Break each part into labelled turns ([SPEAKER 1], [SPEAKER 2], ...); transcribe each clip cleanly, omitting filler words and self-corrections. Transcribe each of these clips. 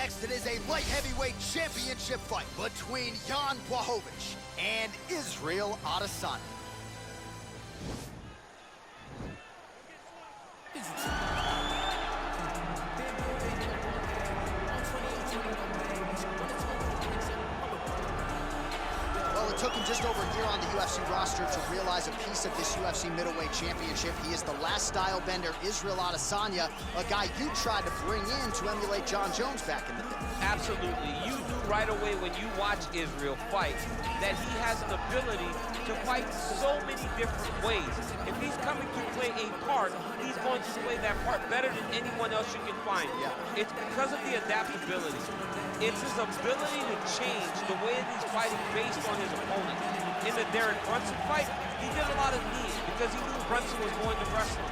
[SPEAKER 1] next, it is a light heavyweight championship fight between Błachowicz and Israel Adesanya. Well, it took him just over a year on the UFC roster to realize a piece of this UFC middleweight championship. He is the last style bender, Israel Adesanya, a guy you tried to bring in to emulate Jon Jones back in the day.
[SPEAKER 2] Absolutely. You knew right away when you watch Israel fight that he has an ability to fight so many different ways. If he's coming to play a part, he's going to play that part better than anyone else you can find. Yeah. It's because of the adaptability. It's his ability to change the way that he's fighting based on his opponent. In the Derek Brunson fight, he did a lot of knees because he knew Brunson was going to wrestle.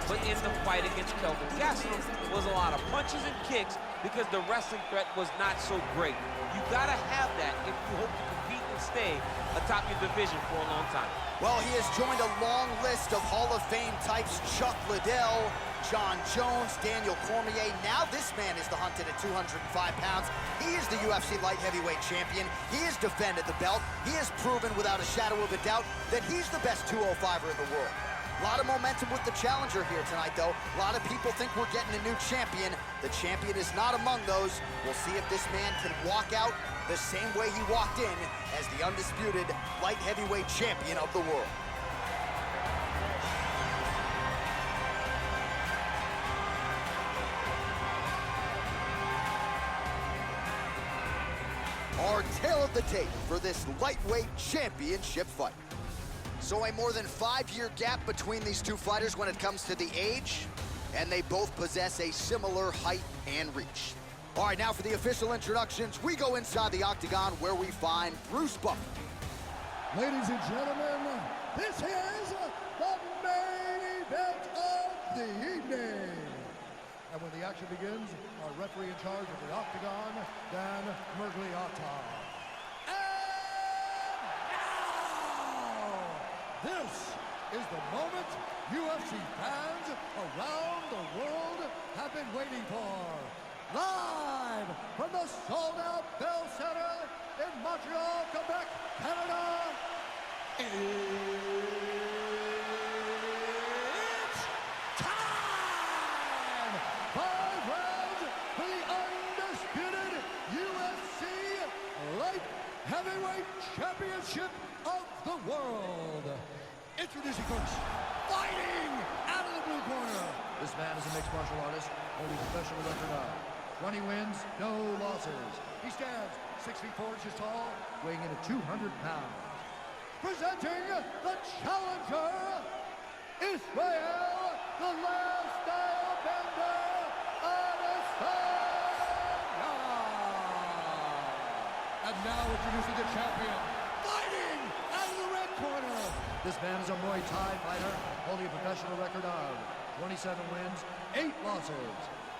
[SPEAKER 2] But in the fight against Kelvin Gastelum was a lot of punches and kicks because the wrestling threat was not so great. You gotta have that if you hope to compete and stay atop your division for a long time.
[SPEAKER 1] Well, he has joined a long list of Hall of Fame types: Chuck Liddell, Jon Jones, Daniel Cormier. Now this man is the hunted at 205 pounds. He is the UFC light heavyweight champion. He has defended the belt. He has proven without a shadow of a doubt that he's the best 205er in the world. A lot of momentum with the challenger here tonight, though. A lot of people think we're getting a new champion. The champion is not among those. We'll see if this man can walk out the same way he walked in as the undisputed light heavyweight champion of the world. Our tale of the tape for this lightweight championship fight. So a more than 5-year gap between these two fighters when it comes to the age, and they both possess a similar height and reach. All right, now for the official introductions, we go inside the octagon where we find Bruce Buffer.
[SPEAKER 3] Ladies and gentlemen, this is the main event of the evening. And when the action begins, our referee in charge of the octagon, Dan Mergliata. This is the moment UFC fans around the world have been waiting for. Live from the sold-out Bell Center in Montreal, Quebec, Canada, it's time! 5 rounds for the undisputed UFC Light Heavyweight Championship of the world. Introducing first, fighting out of the blue corner. This man is a mixed martial artist, holding a professional record of 20 wins, no losses. He stands 6 feet 4 inches tall, weighing in at 200 pounds. Presenting the challenger, Israel, the last style bender, Adesanya. And now introducing the champion, fighting out of the red corner. This man is a Muay Thai fighter, holding a professional record of 27 wins, 8 losses.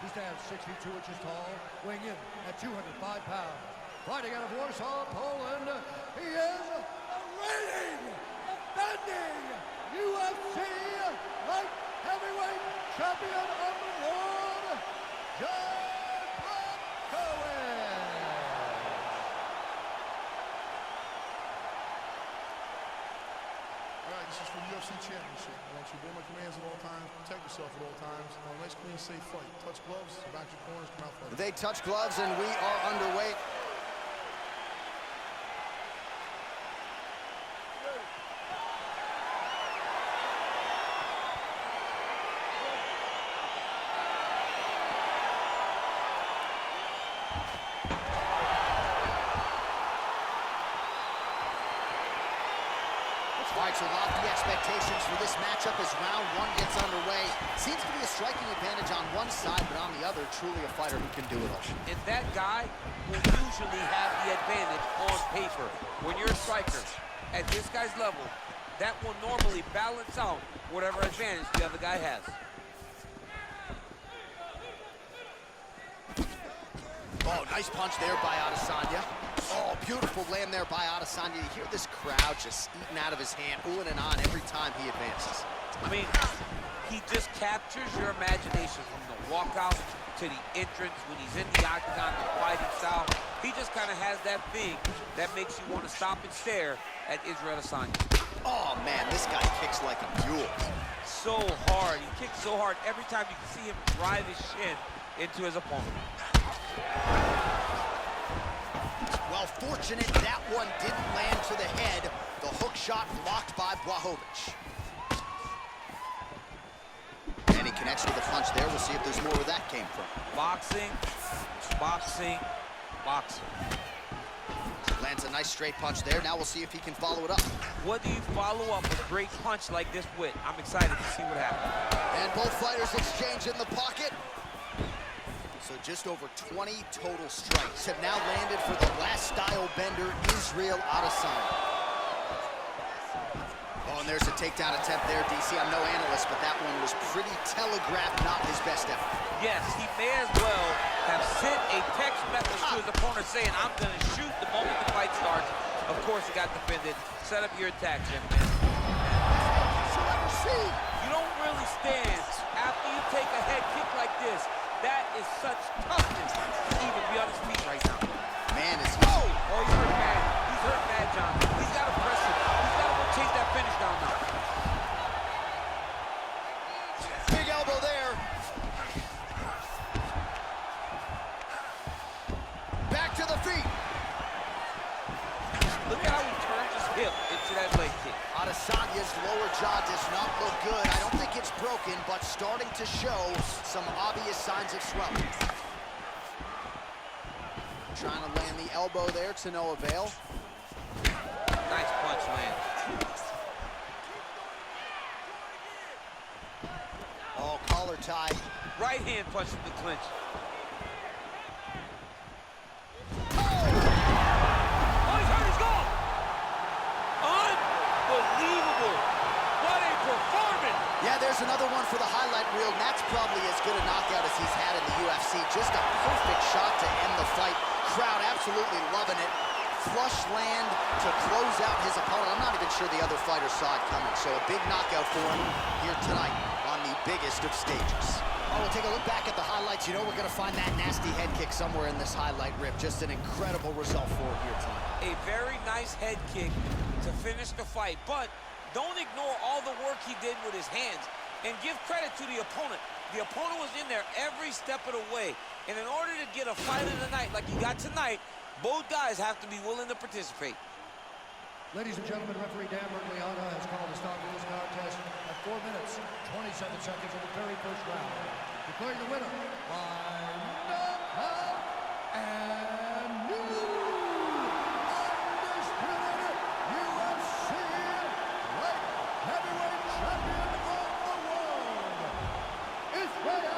[SPEAKER 3] He stands 6 feet 2 inches tall, weighing in at 205 pounds. Fighting out of Warsaw, Poland, he is the reigning, defending UFC light heavyweight champion of the world, Błachowicz.
[SPEAKER 4] This is for the UFC Championship. I want you to obey my commands at all times, protect yourself at all times. On a nice, clean, safe fight. Touch gloves, back your corners, come out fighting.
[SPEAKER 1] They touch gloves, and we are underway. All right, so lofty expectations for this matchup as round 1 gets underway. Seems to be a striking advantage on one side, but on the other, truly a fighter who can do it all.
[SPEAKER 2] And that guy will usually have the advantage on paper. When you're a striker at this guy's level, that will normally balance out whatever advantage the other guy has.
[SPEAKER 1] Oh, nice punch there by Adesanya. Oh, beautiful land there by Adesanya. You hear this crowd just eating out of his hand, oohing and on every time he advances.
[SPEAKER 2] I mean, he just captures your imagination from the walkout to the entrance, when he's in the octagon, the fighting style. He just kind of has that thing that makes you want to stop and stare at Israel Adesanya.
[SPEAKER 1] Oh, man, this guy kicks like a mule.
[SPEAKER 2] So hard. He kicks so hard. Every time you can see him drive his shin into his opponent.
[SPEAKER 1] Well, fortunate that one didn't land to the head. The hook shot blocked by Błachowicz. And he connects with a punch there. We'll see if there's more where that came from.
[SPEAKER 2] Boxing, boxing, boxing.
[SPEAKER 1] Lands a nice straight punch there. Now we'll see if he can follow it up.
[SPEAKER 2] What do you follow up a great punch like this with? I'm excited to see what happens.
[SPEAKER 1] And both fighters exchange in the pocket. So just over 20 total strikes have now landed for the last style bender, Israel Adesanya. Oh, and there's a takedown attempt there, DC. I'm no analyst, but that one was pretty telegraphed, not his best effort.
[SPEAKER 2] Yes, he may as well have sent a text message to his opponent saying, I'm going to shoot the moment the fight starts. Of course, it got defended. Set up your attack, gentlemen. You don't really stand after you take a head kick like this. That is such toughness to even be on his feet right now.
[SPEAKER 1] Man, is he...
[SPEAKER 2] Oh, he's hurt bad. He's hurt bad, John. He's got to press it. He's got to go chase that finish down now.
[SPEAKER 1] Big elbow there. Back to the feet.
[SPEAKER 2] Look at how he turns his hip into that leg kick.
[SPEAKER 1] Adesanya's lower jaw does not look good. I don't think it's broken, but starting to show some obvious signs of swelling. Trying to land the elbow there to no avail.
[SPEAKER 2] Nice punch land.
[SPEAKER 1] Oh, collar tie.
[SPEAKER 2] Right hand punch in the clinch.
[SPEAKER 1] Yeah, there's another one for the highlight reel, and that's probably as good a knockout as he's had in the UFC. Just a perfect shot to end the fight. Crowd absolutely loving it. Flush land to close out his opponent. I'm not even sure the other fighter saw it coming, so a big knockout for him here tonight on the biggest of stages. Oh, we'll take a look back at the highlights. You know we're going to find that nasty head kick somewhere in this highlight rip. Just an incredible result for him here tonight.
[SPEAKER 2] A very nice head kick to finish the fight, but don't ignore all the work he did with his hands, and give credit to the opponent. The opponent was in there every step of the way, and in order to get a fight of the night like he got tonight, both guys have to be willing to participate.
[SPEAKER 3] Ladies and gentlemen, referee Dan Bergliana has called a stop to this contest at 4 minutes, 27 seconds of the very first round. Declaring the winner by knockout and new undisputed UFC light heavyweight champion of the world, Israel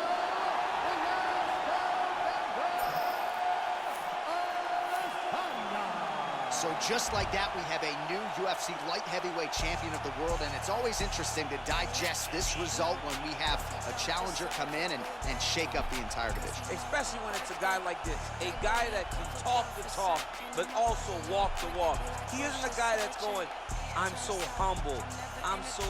[SPEAKER 3] Adesanya.
[SPEAKER 1] So just like that, we have a new UFC light heavyweight champion of the world, and it's always interesting to digest this result when we have a challenger come in and shake up the entire division.
[SPEAKER 2] Especially when it's a guy like this, a guy that can talk the talk, but also walk the walk. He isn't a guy that's going, I'm so humble, I'm so